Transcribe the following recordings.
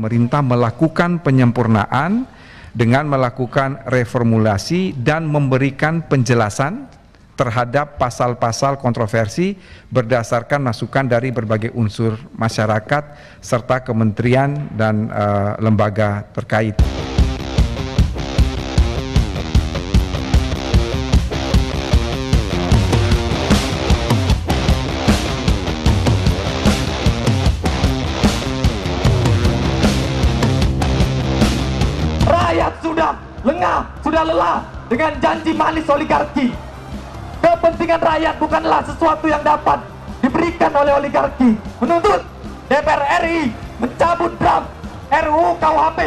pemerintah melakukan penyempurnaan dengan melakukan reformulasi dan memberikan penjelasan terhadap pasal-pasal kontroversi berdasarkan masukan dari berbagai unsur masyarakat serta kementerian dan lembaga terkait. Rakyat sudah lengah, sudah lelah dengan janji manis oligarki. Kepentingan rakyat bukanlah sesuatu yang dapat diberikan oleh oligarki. Menuntut DPR RI mencabut draft RUU KUHP.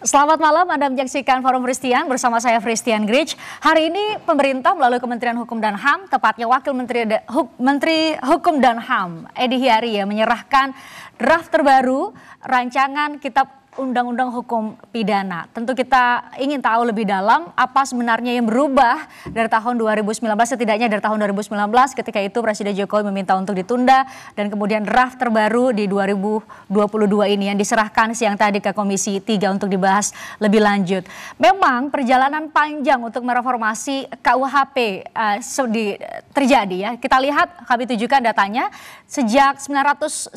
Selamat malam, Anda menyaksikan Forum Fristian bersama saya Fristian Grich. Hari ini pemerintah melalui Kementerian Hukum dan HAM, tepatnya Wakil Menteri Hukum dan HAM, Edi Hiary, menyerahkan draft terbaru rancangan Kitab Undang-Undang Hukum Pidana. Tentu kita ingin tahu lebih dalam apa sebenarnya yang berubah dari tahun 2019, setidaknya dari tahun 2019 ketika itu Presiden Jokowi meminta untuk ditunda dan kemudian draft terbaru di 2022 ini yang diserahkan siang tadi ke Komisi 3 untuk dibahas lebih lanjut. Memang perjalanan panjang untuk mereformasi KUHP terjadi ya. Kita lihat, kami tunjukkan datanya sejak 1963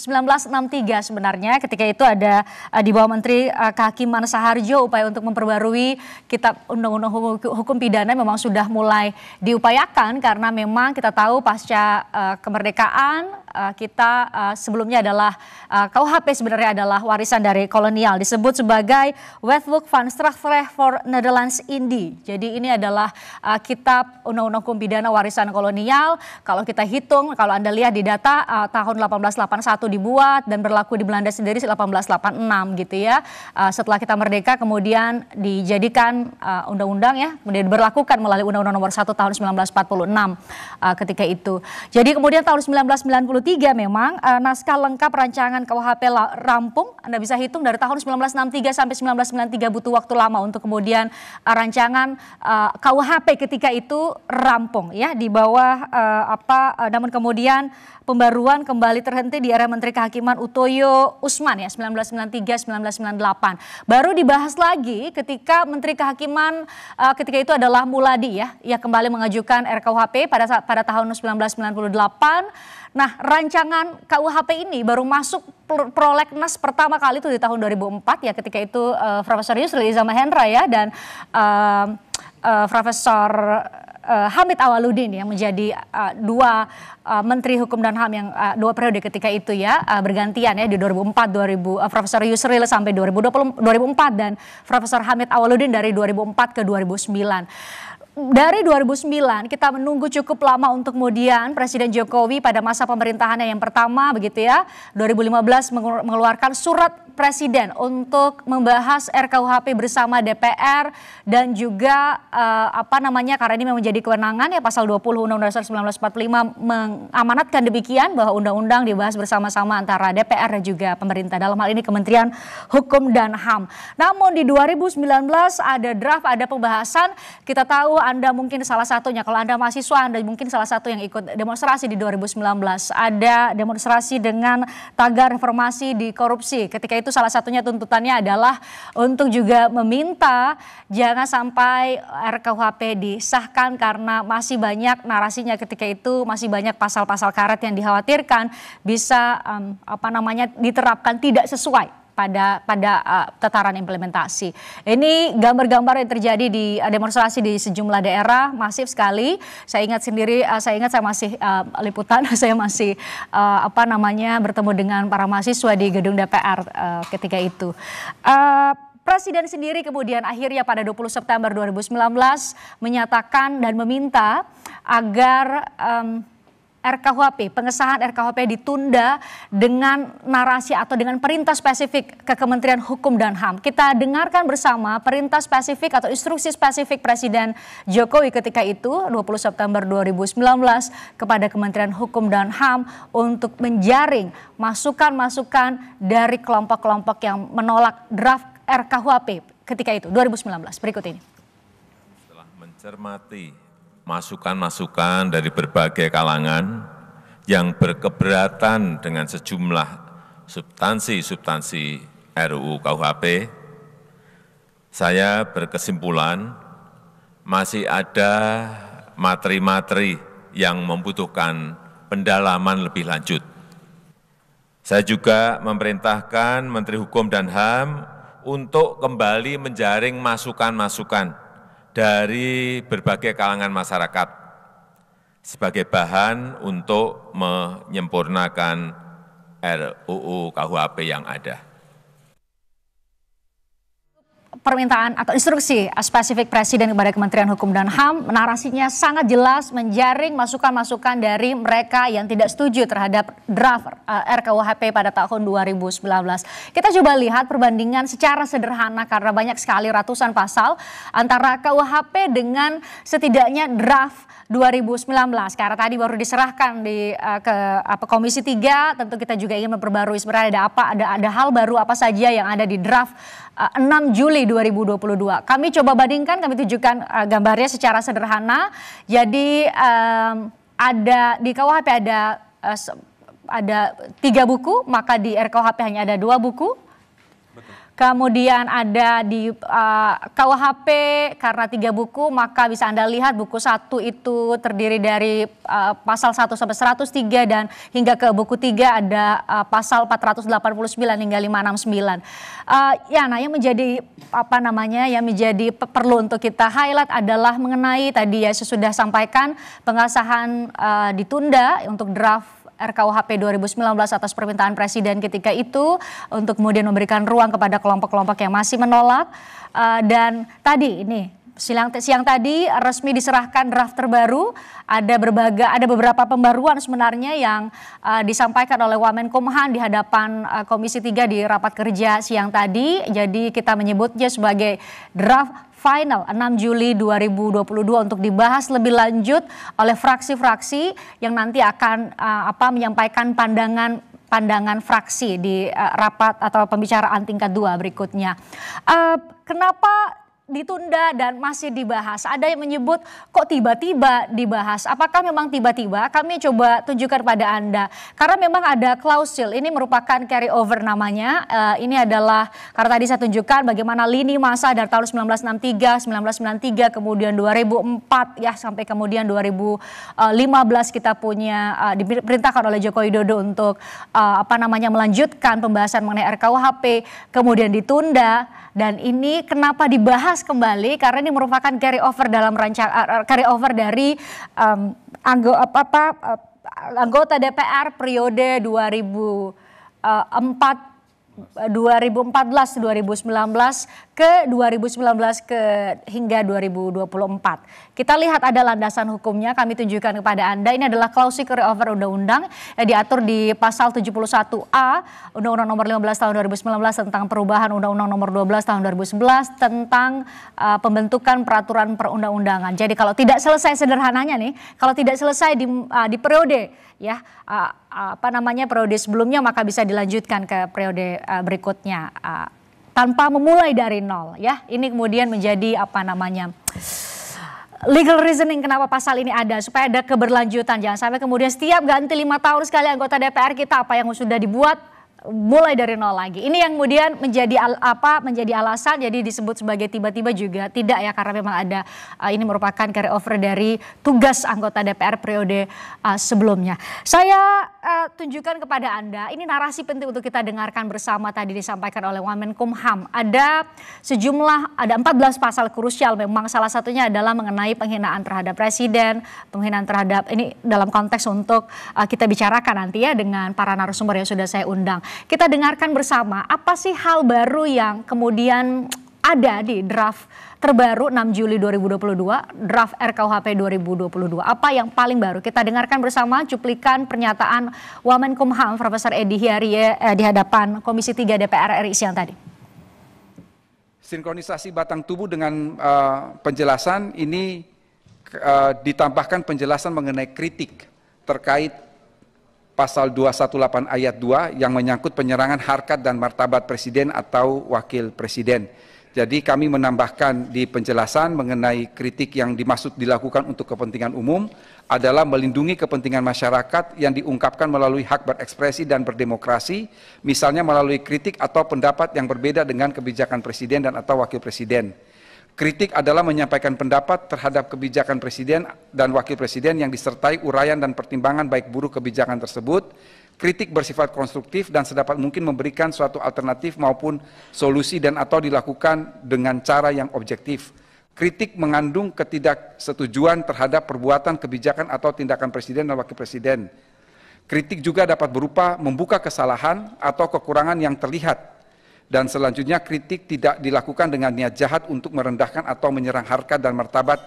sebenarnya ketika itu ada di bawah Menteri Kehakiman Saharjo upaya untuk memperbarui Kitab Undang-Undang Hukum Pidana memang sudah mulai diupayakan karena memang kita tahu pasca kemerdekaan kita sebelumnya adalah KUHP sebenarnya adalah warisan dari kolonial, disebut sebagai Wetboek van Strafrecht voor Nederlands Indie. Jadi ini adalah Kitab Undang-Undang Hukum Pidana warisan kolonial. Kalau kita hitung, kalau Anda lihat di data tahun 1881 dibuat dan berlaku di Belanda sendiri 1886 gitu ya. Setelah kita merdeka kemudian dijadikan undang-undang ya, kemudian diberlakukan melalui Undang-Undang Nomor 1 tahun 1946 ketika itu. Jadi kemudian tahun 1993 memang naskah lengkap rancangan KUHP rampung. Anda bisa hitung dari tahun 1963 sampai 1993 butuh waktu lama untuk kemudian rancangan KUHP ketika itu rampung ya di bawah namun kemudian pembaruan kembali terhenti di era Menteri Kehakiman Utoyo Usman ya 1993-1998. Baru dibahas lagi ketika Menteri Kehakiman ketika itu adalah Muladi ya. Ia kembali mengajukan RKUHP pada tahun 1998. Nah, rancangan KUHP ini baru masuk prolegnas pertama kali itu di tahun 2004 ya ketika itu Profesor Yusril Iza Mahendra ya dan Profesor Hamid Awaludin yang menjadi dua Menteri Hukum dan HAM yang dua periode ketika itu ya bergantian ya di 2004 Profesor Yusril sampai 2004 dan Profesor Hamid Awaludin dari 2004 ke 2009. Dari 2009 kita menunggu cukup lama untuk kemudian Presiden Jokowi pada masa pemerintahannya yang pertama begitu ya 2015 mengeluarkan surat Presiden untuk membahas RKUHP bersama DPR dan juga karena ini menjadi kewenangan ya pasal 20 Undang-Undang Dasar 1945 mengamanatkan demikian bahwa undang-undang dibahas bersama-sama antara DPR dan juga pemerintah, dalam hal ini Kementerian Hukum dan HAM. Namun di 2019 ada draft, ada pembahasan. Kita tahu Anda mungkin salah satunya, kalau Anda mahasiswa Anda mungkin salah satu yang ikut demonstrasi di 2019. Ada demonstrasi dengan tagar reformasi di korupsi. Ketika itu salah satunya tuntutannya adalah untuk juga meminta jangan sampai RKUHP disahkan karena masih banyak narasinya ketika itu, masih banyak pasal-pasal karet yang dikhawatirkan bisa diterapkan tidak sesuai pada tataran implementasi. Ini gambar-gambar yang terjadi di demonstrasi di sejumlah daerah masif sekali. Saya ingat saya masih liputan, saya masih bertemu dengan para mahasiswa di gedung DPR ketika itu. Presiden sendiri kemudian akhirnya pada 20 September 2019 menyatakan dan meminta agar RKUHP, pengesahan RKUHP ditunda dengan narasi atau dengan perintah spesifik ke Kementerian Hukum dan HAM. Kita dengarkan bersama perintah spesifik atau instruksi spesifik Presiden Jokowi ketika itu 20 September 2019 kepada Kementerian Hukum dan HAM untuk menjaring masukan-masukan dari kelompok-kelompok yang menolak draft RKUHP ketika itu 2019. Berikut ini. Setelah mencermati masukan-masukan dari berbagai kalangan yang berkeberatan dengan sejumlah substansi RUU KUHP, saya berkesimpulan masih ada materi-materi yang membutuhkan pendalaman lebih lanjut. Saya juga memerintahkan Menteri Hukum dan HAM untuk kembali menjaring masukan-masukan dari berbagai kalangan masyarakat sebagai bahan untuk menyempurnakan RUU KUHP yang ada. Permintaan atau instruksi spesifik Presiden kepada Kementerian Hukum dan HAM, narasinya sangat jelas menjaring masukan-masukan dari mereka yang tidak setuju terhadap draft RKUHP pada tahun 2019. Kita coba lihat perbandingan secara sederhana karena banyak sekali ratusan pasal antara KUHP dengan setidaknya draft 2019 karena tadi baru diserahkan ke Komisi 3, tentu kita juga ingin memperbarui sebenarnya ada hal baru apa saja yang ada di draft 6 Juli 2022. Kami coba bandingkan, kami tunjukkan gambarnya secara sederhana. Jadi ada di KUHP ada 3 buku, maka di RKUHP hanya ada 2 buku. Kemudian ada di KUHP karena 3 buku, maka bisa Anda lihat buku 1 itu terdiri dari pasal 1 sampai 103 dan hingga ke buku 3 ada pasal 489 hingga 569. Nah yang menjadi yang menjadi perlu untuk kita highlight adalah mengenai tadi ya sesudah sampaikan pengesahan ditunda untuk draft RKUHP 2019 atas permintaan Presiden ketika itu untuk kemudian memberikan ruang kepada kelompok-kelompok yang masih menolak. Dan tadi ini siang tadi resmi diserahkan draft terbaru. Ada beberapa pembaruan sebenarnya yang disampaikan oleh Wamenkumham di hadapan Komisi 3 di rapat kerja siang tadi. Jadi kita menyebutnya sebagai draft final 6 Juli 2022 untuk dibahas lebih lanjut oleh fraksi-fraksi yang nanti akan menyampaikan pandangan fraksi di rapat atau pembicaraan tingkat 2 berikutnya. Kenapa ditunda dan masih dibahas? Ada yang menyebut kok tiba-tiba dibahas. Apakah memang tiba-tiba? Kami coba tunjukkan pada Anda. Karena memang ada klausul, ini merupakan carry over namanya. Ini adalah, karena tadi saya tunjukkan bagaimana lini masa dari tahun 1993, kemudian 2004 ya sampai kemudian 2015 kita punya diperintahkan oleh Joko Widodo untuk melanjutkan pembahasan mengenai RKUHP, kemudian ditunda. Dan ini kenapa dibahas kembali? Karena ini merupakan carry over dari anggota DPR periode 2014-2019 ke 2019 hingga 2024. Kita lihat ada landasan hukumnya, kami tunjukkan kepada Anda. Ini adalah klausul carry over undang-undang yang diatur di pasal 71A Undang-Undang Nomor 15 Tahun 2019 tentang perubahan Undang-Undang Nomor 12 Tahun 2011 tentang pembentukan peraturan perundang-undangan. Jadi kalau tidak selesai sederhananya nih, kalau tidak selesai di periode ya periode sebelumnya maka bisa dilanjutkan ke periode berikutnya tanpa memulai dari nol ya. Ini kemudian menjadi legal reasoning kenapa pasal ini ada, supaya ada keberlanjutan. Jangan sampai kemudian setiap ganti 5 tahun sekali anggota DPR kita apa yang sudah dibuat mulai dari nol lagi. Ini yang kemudian menjadi alasan, jadi disebut sebagai tiba-tiba juga tidak ya, karena memang ada ini merupakan carry over dari tugas anggota DPR periode sebelumnya. Saya tunjukkan kepada Anda, ini narasi penting untuk kita dengarkan bersama tadi disampaikan oleh Wamenkumham. Ada 14 pasal krusial memang, salah satunya adalah mengenai penghinaan terhadap presiden, penghinaan terhadap, ini dalam konteks untuk kita bicarakan nanti ya dengan para narasumber yang sudah saya undang. Kita dengarkan bersama apa sih hal baru yang kemudian ada di draft terbaru 6 Juli 2022, draft RKUHP 2022. Apa yang paling baru? Kita dengarkan bersama cuplikan pernyataan Wamenkumham Profesor Edy Hiarie di hadapan Komisi 3 DPR RI siang tadi. Sinkronisasi batang tubuh dengan penjelasan ini ditambahkan penjelasan mengenai kritik terkait pasal 218 ayat 2 yang menyangkut penyerangan harkat dan martabat presiden atau wakil presiden. Jadi kami menambahkan di penjelasan mengenai kritik yang dimaksud dilakukan untuk kepentingan umum adalah melindungi kepentingan masyarakat yang diungkapkan melalui hak berekspresi dan berdemokrasi, misalnya melalui kritik atau pendapat yang berbeda dengan kebijakan presiden dan atau wakil presiden. Kritik adalah menyampaikan pendapat terhadap kebijakan presiden dan wakil presiden yang disertai uraian dan pertimbangan baik buruk kebijakan tersebut. Kritik bersifat konstruktif dan sedapat mungkin memberikan suatu alternatif maupun solusi dan atau dilakukan dengan cara yang objektif. Kritik mengandung ketidaksetujuan terhadap perbuatan, kebijakan atau tindakan presiden dan wakil presiden. Kritik juga dapat berupa membuka kesalahan atau kekurangan yang terlihat. Dan selanjutnya kritik tidak dilakukan dengan niat jahat untuk merendahkan atau menyerang harkat dan martabat,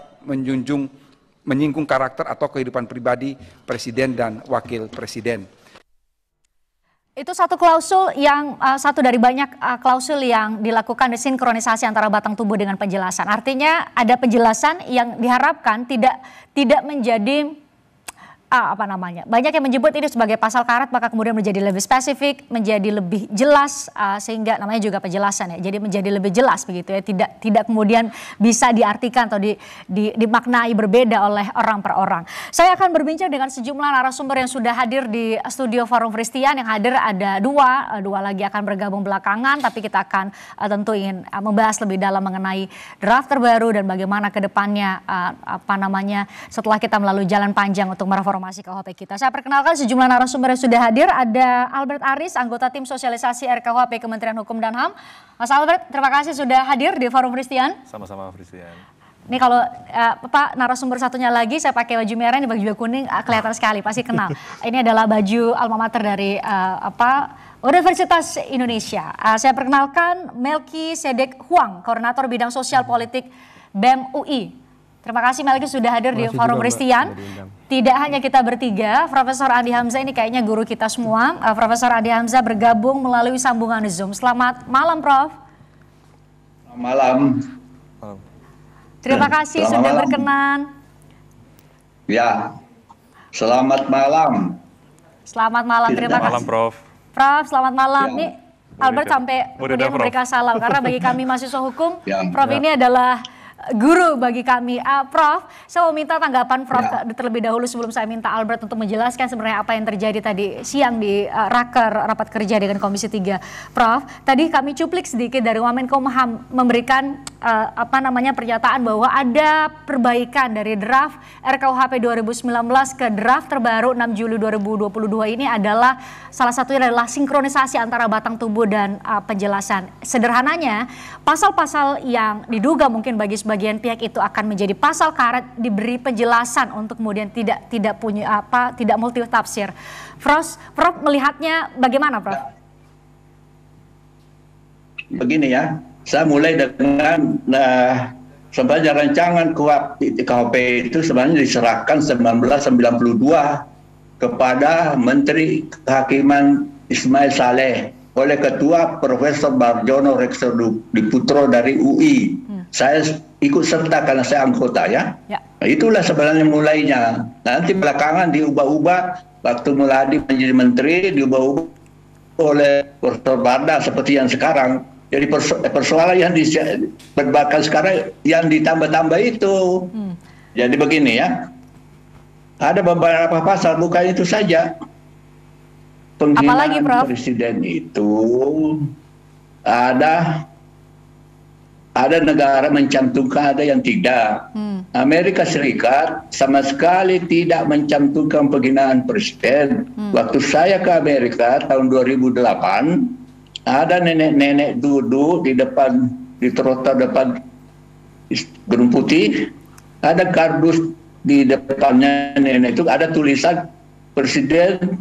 menyinggung karakter atau kehidupan pribadi presiden dan wakil presiden. Itu satu klausul yang satu dari banyak klausul yang dilakukan desinkronisasi antara batang tubuh dengan penjelasan. Artinya ada penjelasan yang diharapkan tidak menjadi banyak yang menyebut ini sebagai pasal karet, maka kemudian menjadi lebih spesifik, menjadi lebih jelas, sehingga namanya juga penjelasan ya. Jadi menjadi lebih jelas begitu ya, tidak kemudian bisa diartikan atau dimaknai berbeda oleh orang per orang. Saya akan berbincang dengan sejumlah narasumber yang sudah hadir di studio Forum Christian. Yang hadir ada dua lagi akan bergabung belakangan, tapi kita akan tentu ingin membahas lebih dalam mengenai draft terbaru dan bagaimana ke depannya setelah kita melalui jalan panjang untuk mereformasi KUHP kita. Saya perkenalkan sejumlah narasumber yang sudah hadir. Ada Albert Aris, anggota tim sosialisasi RKUHP Kementerian Hukum dan HAM. Mas Albert, terima kasih sudah hadir di Forum Christian. Sama-sama Christian. Ini kalau narasumber satunya lagi, saya pakai baju merah, ini baju kuning, kelihatan sekali, pasti kenal. Ini adalah baju alma mater dari Universitas Indonesia. Saya perkenalkan Melki Sedek Huang, Koordinator Bidang Sosial Politik BEM UI. Terima kasih Melki sudah hadir di Forum Christian. Tidak hanya kita bertiga, Profesor Andi Hamzah ini kayaknya guru kita semua. Profesor Andi Hamzah bergabung melalui sambungan Zoom. Selamat malam Prof. Selamat malam. Terima kasih sudah berkenan. Ya, selamat malam. Selamat malam, terima kasih. Malam Prof. Prof, selamat malam. Ya. Nih Albert sampai kemudian memberikan salam karena bagi kami mahasiswa hukum, Prof ini adalah guru bagi kami. Prof, saya mau minta tanggapan Prof terlebih dahulu sebelum saya minta Albert untuk menjelaskan sebenarnya apa yang terjadi tadi siang di rapat kerja dengan Komisi 3. Prof, tadi kami cuplik sedikit dari Wamenkumham memberikan pernyataan bahwa ada perbaikan dari draft RKUHP 2019 ke draft terbaru 6 Juli 2022 ini adalah salah satunya adalah sinkronisasi antara batang tubuh dan penjelasan. Sederhananya, pasal-pasal yang diduga mungkin bagi sebagian pihak itu akan menjadi pasal karet diberi penjelasan untuk kemudian tidak multi tafsir. Prof melihatnya bagaimana, Prof? Begini ya, saya mulai dengan sebenarnya rancangan KUHP itu sebenarnya diserahkan 1992 kepada Menteri Kehakiman Ismail Saleh oleh Ketua Profesor Barjono Rekso Diputro dari UI. Saya ikut serta karena saya anggota ya. Nah, itulah sebenarnya mulainya. Nanti belakangan diubah-ubah waktu Muladi menjadi menteri, diubah-ubah oleh Profesor Barda seperti yang sekarang. Jadi persoalan yang diperdebatkan sekarang yang ditambah-tambah itu. Jadi begini ya. Ada beberapa pasal, bukan itu saja. Penghinaan presiden itu ada negara mencantumkan, ada yang tidak. Amerika Serikat sama sekali tidak mencantumkan penghinaan presiden. Waktu saya ke Amerika tahun 2008, ada nenek-nenek duduk di trotoar depan Gedung Putih, ada kardus di depannya nenek itu ada tulisan Presiden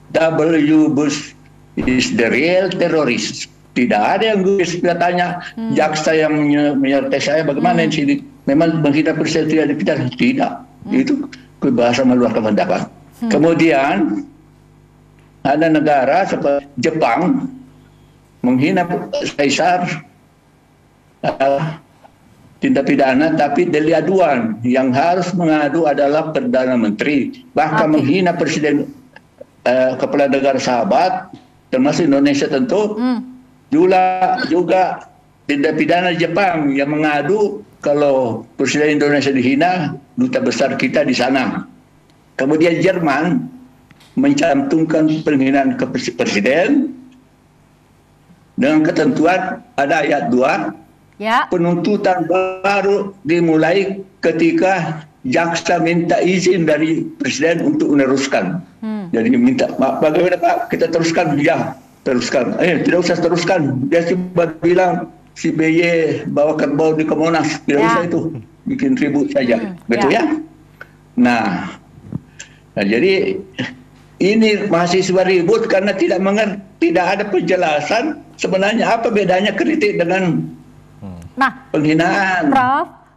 W. Bush is the real terrorist. Tidak ada yang gue tanya jaksa yang menyertai saya bagaimana di sini. Memang menghina presiden tidak dipidana? Tidak. Itu kebebasan meluarkan pendapat. Kemudian ada negara seperti Jepang menghina kaisar, tindak pidana, tapi delik aduan yang harus mengadu adalah Perdana Menteri. Bahkan menghina presiden, kepala negara sahabat, termasuk Indonesia tentu, juga tindak pidana Jepang yang mengadu kalau presiden Indonesia dihina, duta besar kita di sana. Kemudian Jerman mencantumkan penghinaan ke presiden dengan ketentuan ada ayat 2, penuntutan baru dimulai ketika jaksa minta izin dari presiden untuk meneruskan. Jadi minta, bagaimana Pak, kita teruskan? Ya, teruskan. Tidak usah teruskan. Dia cuma bilang si BY bawa kerbau di Kemonas. Tidak usah itu, bikin ribut saja. Betul ya? Nah, jadi ini mahasiswa ribut karena tidak ada penjelasan sebenarnya apa bedanya kritik dengan penghinaan.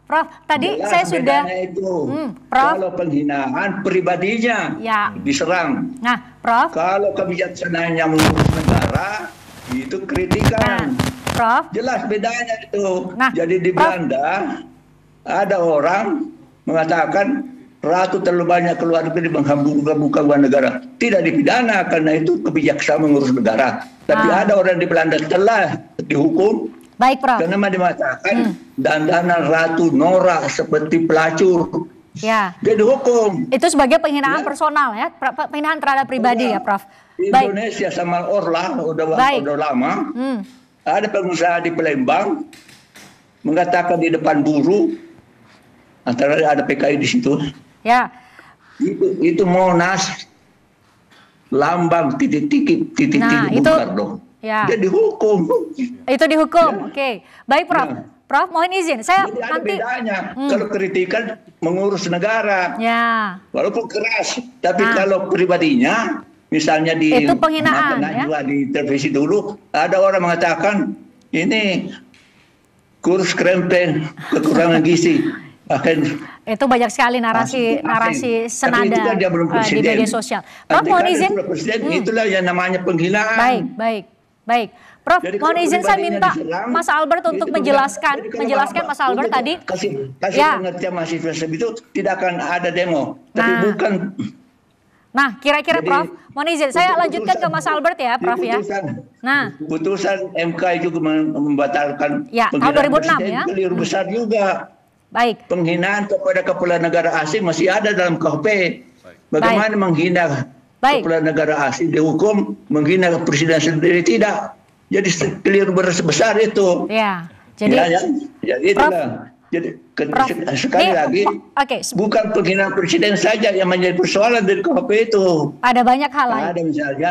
Prof, tadi jelas saya sudah itu. Prof, kalau penghinaan pribadinya diserang. Nah, Prof, kalau kebijaksanaan yang mengurus negara itu kritikan. Prof, jelas bedanya itu. Jadi di Belanda ada orang mengatakan ratu terlalu banyak keluar negeri menghambur-hamburkan uang negara. Tidak dipidana karena itu kebijaksanaan mengurus negara. Tapi ada orang di Belanda telah dihukum. Baik, Prof. Karena dimatakan dandanan Ratu Nora seperti pelacur. Ya. Dia dihukum. Itu sebagai penghinaan personal ya, penghinaan terhadap pribadi ya, Prof. Di Indonesia sama Orla udah lama. Ada pengusaha di Palembang mengatakan di depan buruh, antara ada PKI di situ. Ya. Itu Monas, lambang titik-titik Bung Karno. Ya. Dia dihukum. Itu dihukum. Oke. Baik, Prof. Prof, mohon izin. Saya jadi nanti ada bedanya. Kalau kritikan mengurus negara. Ya. Walaupun keras, tapi kalau pribadinya misalnya di itu penghinaan juga di televisi dulu ada orang mengatakan ini kurus krempeng, kekurangan gizi. Itu banyak sekali narasi senada di media sosial. Prof, mohon izin. Itulah yang namanya penghinaan. Baik. Prof, mohon izin saya minta Mas Albert untuk menjelaskan Mas Albert tadi. Kasih pengertian mahasiswa itu tidak akan ada demo, tapi bukan. Nah, kira-kira Prof, mohon izin saya lanjutkan ke Mas Albert ya, Prof ya. Nah, putusan MK juga membatalkan tahun 2006 ya. Keliru besar juga. Baik. Penghinaan kepada kepala negara asing masih ada dalam KUHP. Bagaimana menghina kepala negara asing dihukum, menghina presiden sendiri tidak. Jadi keliru besar itu. Ya. Jadi itulah. Jadi sekali lagi bukan penghinaan presiden saja yang menjadi persoalan dari KUHP itu. Ada banyak hal lain. Ada misalnya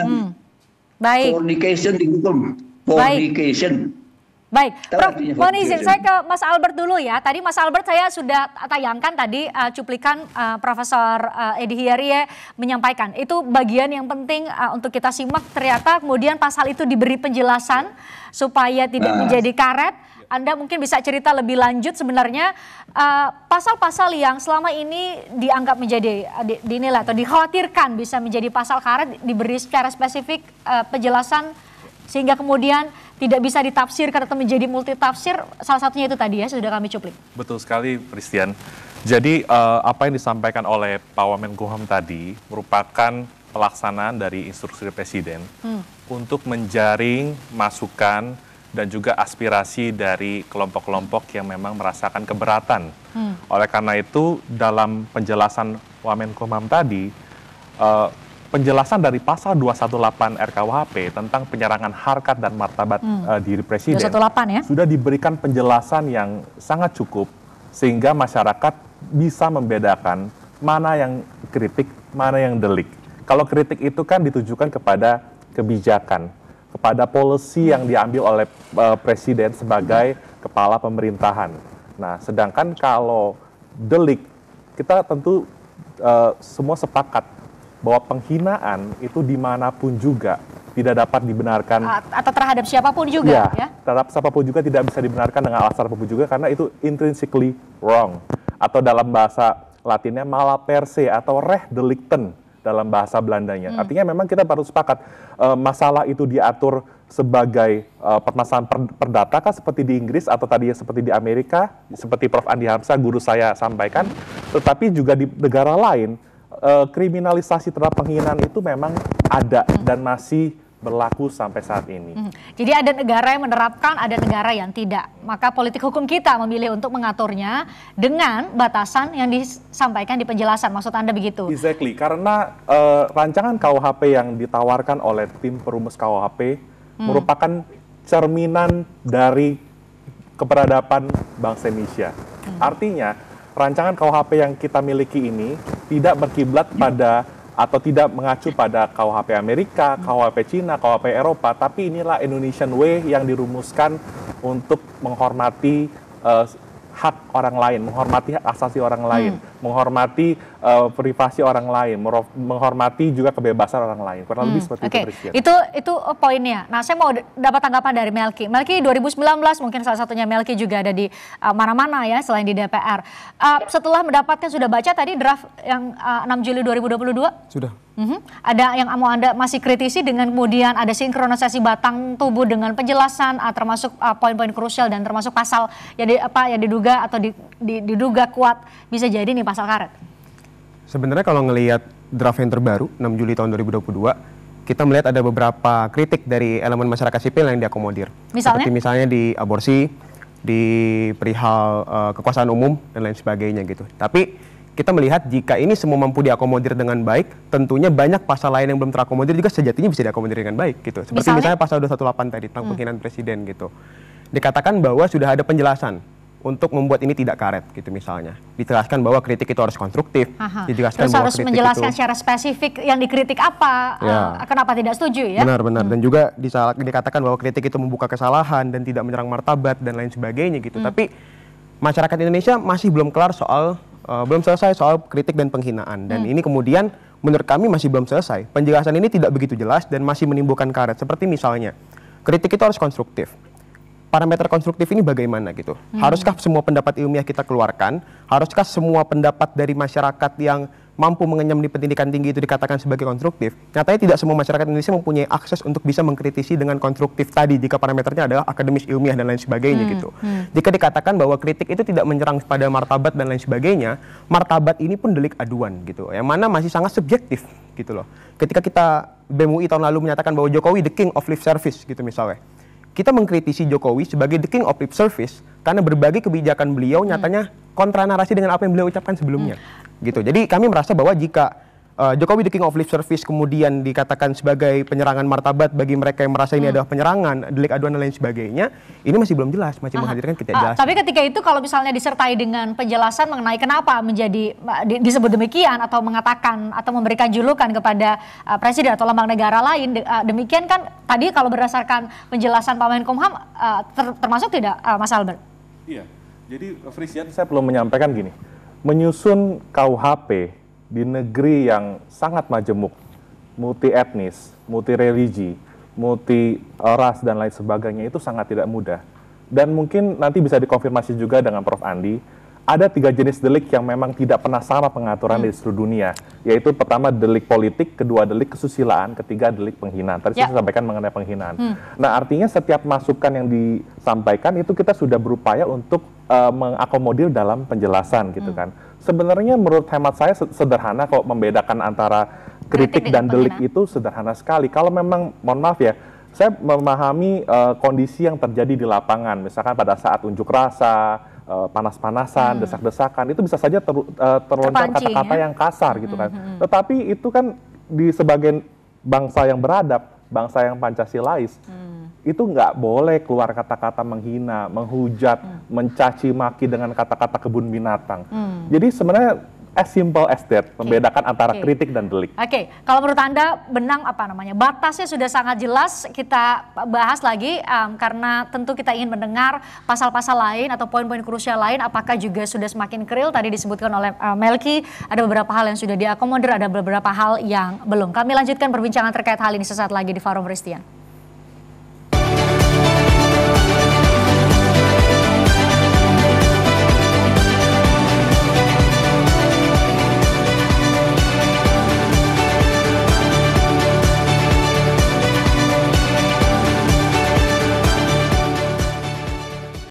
fornication dihukum. Fornication. Baik, Prof, mohon izin saya ke Mas Albert dulu ya. Tadi Mas Albert saya sudah tayangkan tadi cuplikan Profesor Edi Hiarie menyampaikan. Itu bagian yang penting untuk kita simak. Ternyata kemudian pasal itu diberi penjelasan supaya tidak menjadi karet. Anda mungkin bisa cerita lebih lanjut sebenarnya pasal-pasal yang selama ini dianggap menjadi dinilai atau dikhawatirkan bisa menjadi pasal karet diberi secara spesifik penjelasan sehingga kemudian tidak bisa ditafsirkan atau menjadi multitafsir, salah satunya itu tadi ya, sudah kami cuplik. Betul sekali, Christian. Jadi apa yang disampaikan oleh Pak Wamenkumham tadi merupakan pelaksanaan dari instruksi Presiden untuk menjaring masukan dan juga aspirasi dari kelompok-kelompok yang memang merasakan keberatan. Oleh karena itu, dalam penjelasan Wamenkumham tadi, penjelasan dari pasal 218 RKUHP tentang penyerangan harkat dan martabat diri presiden 218 ya? Sudah diberikan penjelasan yang sangat cukup sehingga masyarakat bisa membedakan mana yang kritik, mana yang delik. Kalau kritik itu kan ditujukan kepada kebijakan, kepada policy yang diambil oleh presiden sebagai kepala pemerintahan. Nah, sedangkan kalau delik, kita tentu semua sepakat bahwa penghinaan itu dimanapun juga tidak dapat dibenarkan. Atau terhadap siapapun juga ya? Terhadap siapapun juga tidak bisa dibenarkan dengan alasan apapun juga karena itu intrinsically wrong. Atau dalam bahasa Latinnya mala per se atau reh delicten dalam bahasa Belandanya. Artinya memang kita baru sepakat masalah itu diatur sebagai permasalahan perdata kan seperti di Inggris atau tadi seperti di Amerika, seperti Prof. Andi Hamzah guru saya sampaikan, tetapi juga di negara lain kriminalisasi terhadap penghinaan itu memang ada dan masih berlaku sampai saat ini. Jadi ada negara yang menerapkan, ada negara yang tidak. Maka politik hukum kita memilih untuk mengaturnya dengan batasan yang disampaikan di penjelasan. Maksud Anda begitu? Exactly, karena rancangan KUHP yang ditawarkan oleh tim perumus KUHP merupakan cerminan dari keperadaban bangsa Indonesia. Artinya, rancangan KUHP yang kita miliki ini tidak berkiblat pada atau tidak mengacu pada KUHP Amerika, KUHP Cina, KUHP Eropa, tapi inilah Indonesian Way yang dirumuskan untuk menghormati hak orang lain, menghormati hak asasi orang lain, menghormati privasi orang lain, menghormati juga kebebasan orang lain. Kurang lebih seperti itu, Presiden. Itu poinnya. Nah, saya mau dapat tanggapan dari Melki. Melki 2019 mungkin salah satunya Melki juga ada di mana-mana ya selain di DPR. Setelah mendapatkan sudah baca tadi draft yang 6 Juli 2022? Sudah. Ada yang mau Anda masih kritisi dengan kemudian ada sinkronisasi batang tubuh dengan penjelasan termasuk poin-poin krusial dan termasuk pasal yang diduga atau diduga kuat bisa jadi nih pasal karet. Sebenarnya kalau ngelihat draft yang terbaru 6 Juli tahun 2022, kita melihat ada beberapa kritik dari elemen masyarakat sipil yang diakomodir. Seperti misalnya di aborsi, di perihal kekuasaan umum dan lain sebagainya gitu. Tapi kita melihat jika ini semua mampu diakomodir dengan baik, tentunya banyak pasal lain yang belum terakomodir juga sejatinya bisa diakomodir dengan baik gitu. Seperti misalnya pasal 218 tadi tentang penghinaan presiden gitu. Dikatakan bahwa sudah ada penjelasan untuk membuat ini tidak karet gitu misalnya. Dijelaskan bahwa kritik itu harus konstruktif. Dijelaskan terus bahwa harus menjelaskan secara spesifik yang dikritik apa, kenapa tidak setuju ya. Benar-benar. Dan juga dikatakan bahwa kritik itu membuka kesalahan dan tidak menyerang martabat dan lain sebagainya gitu. Tapi masyarakat Indonesia masih belum kelar belum selesai soal kritik dan penghinaan. Dan ini kemudian menurut kami masih belum selesai. Penjelasan ini tidak begitu jelas dan masih menimbulkan karet. Seperti misalnya, kritik itu harus konstruktif. Parameter konstruktif ini bagaimana gitu? Haruskah semua pendapat ilmiah kita keluarkan? Haruskah semua pendapat dari masyarakat yang mampu mengenyam di pendidikan tinggi itu dikatakan sebagai konstruktif? Nyatanya tidak semua masyarakat Indonesia mempunyai akses untuk bisa mengkritisi dengan konstruktif tadi jika parameternya adalah akademis ilmiah dan lain sebagainya gitu. Jika dikatakan bahwa kritik itu tidak menyerang pada martabat dan lain sebagainya, martabat ini pun delik aduan gitu. Yang mana masih sangat subjektif gitu loh. Ketika kita BEM UI tahun lalu menyatakan bahwa Jokowi the king of lip service gitu misalnya. Kita mengkritisi Jokowi sebagai the king of lip service karena berbagai kebijakan beliau nyatanya kontra narasi dengan apa yang beliau ucapkan sebelumnya. Gitu. Jadi kami merasa bahwa jika Jokowi the king of lip service kemudian dikatakan sebagai penyerangan martabat bagi mereka yang merasa ini adalah penyerangan, delik aduan dan lain sebagainya, ini masih belum jelas, masih menghadirkan ketidakjelasan. Tapi ketika itu kalau misalnya disertai dengan penjelasan mengenai kenapa menjadi disebut demikian atau mengatakan atau memberikan julukan kepada presiden atau lambang negara lain, demikian kan tadi kalau berdasarkan penjelasan Pak Menkumham termasuk tidak Mas Albert? Iya, jadi Frisian saya perlu menyampaikan gini, menyusun KUHP di negeri yang sangat majemuk, multi etnis, multi religi, multi ras dan lain sebagainya itu sangat tidak mudah. Dan mungkin nanti bisa dikonfirmasi juga dengan Prof. Andi, ada 3 jenis delik yang memang tidak pernah sama pengaturan di seluruh dunia, yaitu pertama delik politik, kedua delik kesusilaan, ketiga delik penghinaan. Tadi saya sampaikan mengenai penghinaan. Nah, artinya setiap masukan yang disampaikan itu kita sudah berupaya untuk mengakomodir dalam penjelasan gitu kan. Sebenarnya menurut hemat saya sederhana kok membedakan antara kritik dan delik itu sederhana sekali. Kalau memang, mohon maaf ya, saya memahami kondisi yang terjadi di lapangan, misalkan pada saat unjuk rasa, panas-panasan, desak-desakan, itu bisa saja terlontar kata-kata yang kasar gitu kan. Tetapi itu kan di sebagian bangsa yang beradab, bangsa yang Pancasilais, itu nggak boleh keluar kata-kata menghina, menghujat, mencaci maki dengan kata-kata kebun binatang. Jadi sebenarnya as simple as that, membedakan antara kritik dan delik. Oke, kalau menurut Anda benang batasnya sudah sangat jelas, kita bahas lagi karena tentu kita ingin mendengar pasal-pasal lain atau poin-poin krusial lain apakah juga sudah semakin keril. Tadi disebutkan oleh Melki, ada beberapa hal yang sudah diakomodir, ada beberapa hal yang belum. Kami lanjutkan perbincangan terkait hal ini sesaat lagi di Forum Christian.